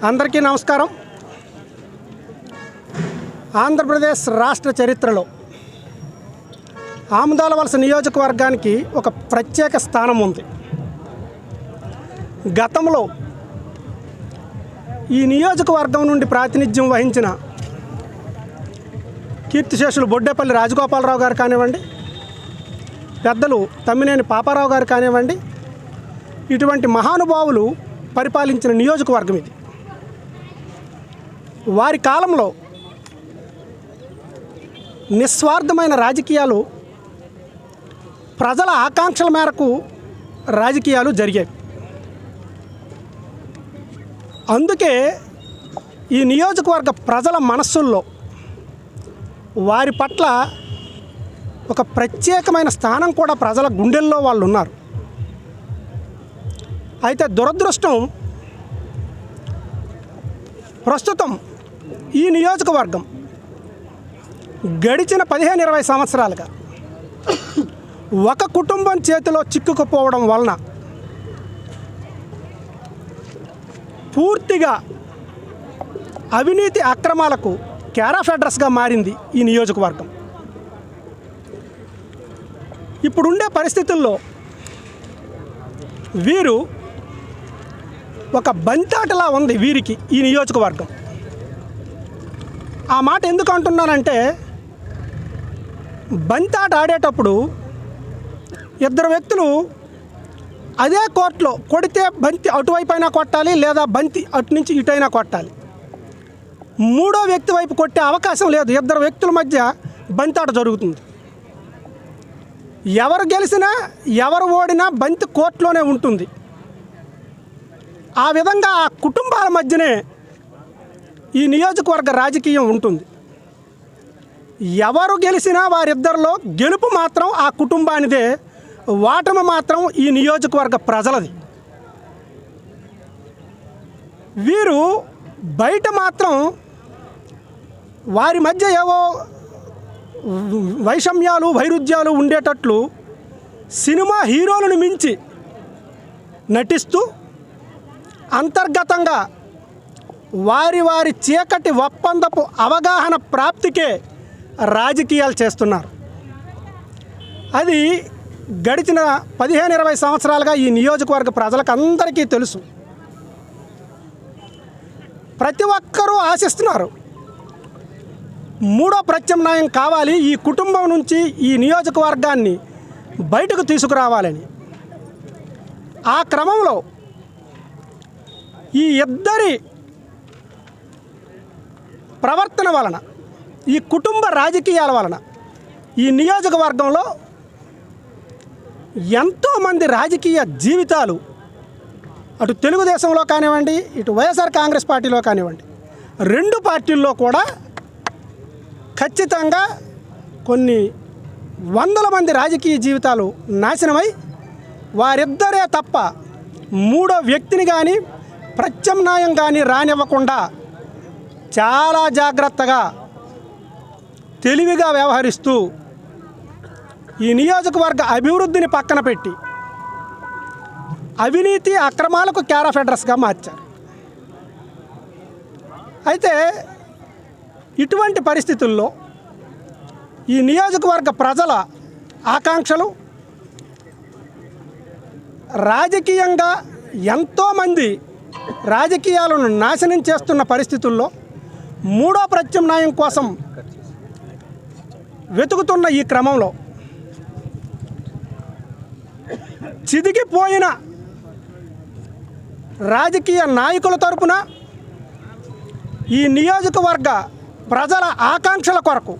అందరికీ నమస్కారం. ఆంధ్రప్రదేశ్ రాష్ట్ర చరిత్రలో ఆముదాల వలస నియోజకవర్గానికి ఒక ప్రత్యేక స్థానం ఉంది. గతంలో ఈ నియోజకవర్గం నుండి ప్రాతినిధ్యం వహించిన కీర్తిశేషులు బొడ్డేపల్లి రాజగోపాలరావు గారు కానివ్వండి, పెద్దలు తమ్మినేని పాపారావు గారు కానివ్వండి, ఇటువంటి మహానుభావులు పరిపాలించిన నియోజకవర్గం ఇది. వారి కాలంలో నిస్వార్థమైన రాజకీయాలు, ప్రజల ఆకాంక్షల మేరకు రాజకీయాలు జరిగాయి. అందుకే ఈ నియోజకవర్గ ప్రజల మనస్సుల్లో వారి పట్ల ఒక ప్రత్యేకమైన స్థానం కూడా ప్రజల గుండెల్లో వాళ్ళు ఉన్నారు. అయితే దురదృష్టం, ప్రస్తుతం ఈ నియోజకవర్గం గడిచిన 15-20 సంవత్సరాలుగా ఒక కుటుంబం చేతిలో చిక్కుకుపోవడం వలన పూర్తిగా అవినీతి అక్రమాలకు కేర్ ఆఫ్ అడ్రస్గా మారింది ఈ నియోజకవర్గం. ఇప్పుడుండే పరిస్థితుల్లో వీరు ఒక బంతాటలా ఉంది వీరికి ఈ నియోజకవర్గం. ఆ మాట ఎందుకు అంటున్నానంటే, బంతాట ఆడేటప్పుడు ఇద్దరు వ్యక్తులు అదే కోర్టులో కొడితే బంతి అటువైపు అయినా కొట్టాలి, లేదా బంతి అటు నుంచి ఇటైనా కొట్టాలి. మూడో వ్యక్తి వైపు కొట్టే అవకాశం లేదు. ఇద్దరు వ్యక్తుల మధ్య బంతాట జరుగుతుంది. ఎవరు గెలిచినా ఎవరు ఓడినా బంతి కోర్టులోనే ఉంటుంది. ఆ విధంగా ఆ కుటుంబాల మధ్యనే ఈ నియోజకవర్గ రాజకీయం ఉంటుంది. ఎవరు గెలిచినా వారిద్దరిలో గెలుపు మాత్రం ఆ కుటుంబానిదే, ఓటమి మాత్రం ఈ నియోజకవర్గ ప్రజలది. వీరు బయట మాత్రం వారి మధ్య ఏవో వైషమ్యాలు వైరుధ్యాలు ఉండేటట్లు సినిమా హీరోలను మించి నటిస్తూ అంతర్గతంగా వారి వారి చీకటి ఒప్పందపు అవగాహన ప్రాప్తికే రాజకీయాలు చేస్తున్నారు. అది గడిచిన 15-20 సంవత్సరాలుగా ఈ నియోజకవర్గ ప్రజలకు అందరికీ తెలుసు. ప్రతి ఒక్కరూ ఆశిస్తున్నారు మూడో ప్రత్యామ్నాయం కావాలి, ఈ కుటుంబం నుంచి ఈ నియోజకవర్గాన్ని బయటకు తీసుకురావాలని. ఆ క్రమంలో ఈ ఇద్దరి ప్రవర్తన వలన, ఈ కుటుంబ రాజకీయాల వలన ఈ నియోజకవర్గంలో ఎంతోమంది రాజకీయ జీవితాలు, అటు తెలుగుదేశంలో కానివ్వండి, ఇటు వైఎస్ఆర్ కాంగ్రెస్ పార్టీలో కానివ్వండి, రెండు పార్టీల్లో కూడా ఖచ్చితంగా కొన్ని వందల మంది రాజకీయ జీవితాలు నాశనమై వారిద్దరే తప్ప మూడో వ్యక్తిని కానీ ప్రత్యామ్నాయం కానీ రానివ్వకుండా చాలా జాగ్రత్తగా తెలివిగా వ్యవహరిస్తూ ఈ నియోజకవర్గ అభివృద్ధిని పక్కన పెట్టి అవినీతి అక్రమాలకు కేర్ ఆఫ్ అడ్రస్గా మార్చారు. అయితే ఇటువంటి పరిస్థితుల్లో ఈ నియోజకవర్గ ప్రజల ఆకాంక్షలు, రాజకీయంగా ఎంతోమంది రాజకీయాలను నాశనం చేస్తున్న పరిస్థితుల్లో మూడో ప్రత్యామ్నాయం కోసం వెతుకుతున్న ఈ క్రమంలో చిదిగిపోయిన రాజకీయ నాయకుల తరపున ఈ నియోజకవర్గ ప్రజల ఆకాంక్షల కొరకు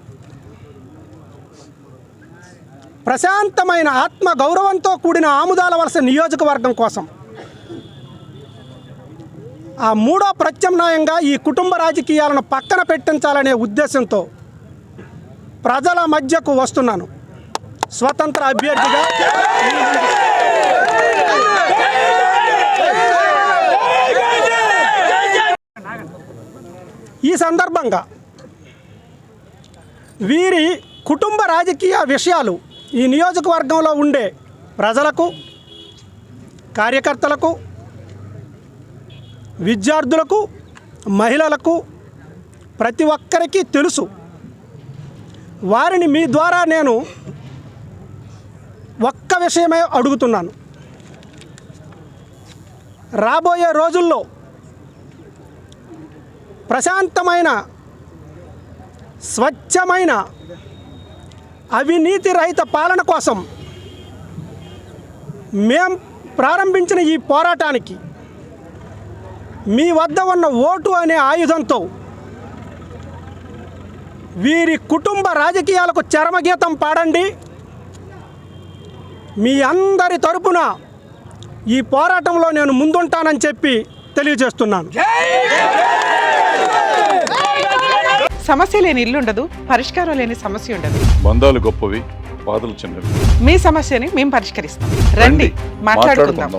ప్రశాంతమైన ఆత్మ గౌరవంతో కూడిన ఆముదాల వలస నియోజకవర్గం కోసం ఆ మూడో ప్రత్యామ్నాయంగా ఈ కుటుంబ రాజకీయాలను పక్కన పెట్టించాలనే ఉద్దేశంతో ప్రజల మధ్యకు వస్తున్నాను స్వతంత్ర అభ్యర్థిగా. సందర్భంగా వీరి కుటుంబ రాజకీయ విషయాలు ఈ నియోజకవర్గంలో ఉండే ప్రజలకు, కార్యకర్తలకు, విద్యార్థులకు, మహిళలకు ప్రతి ఒక్కరికి తెలుసు. వారిని మీ ద్వారా నేను ఒక్క విషయమే అడుగుతున్నాను. రాబోయే రోజుల్లో ప్రశాంతమైన, స్వచ్ఛమైన, అవినీతి రహిత పాలన కోసం మేం ప్రారంభించిన ఈ పోరాటానికి మీ వద్ద ఉన్న ఓటు అనే ఆయుధంతో వీరి కుటుంబ రాజకీయాలకు చరమగీతం పాడండి. మీ అందరి తరపున ఈ పోరాటంలో నేను ముందుంటానని చెప్పి తెలియజేస్తున్నాను. సమస్య లేని ఇల్లు ఉండదు, పరిష్కారం లేని సమస్య ఉండదు. బంధాలు గొప్పవి, బాధలు చిన్నవి. మీ సమస్యని మేము పరిష్కరిస్తాం. రండి, మాట్లాడుకుందాం.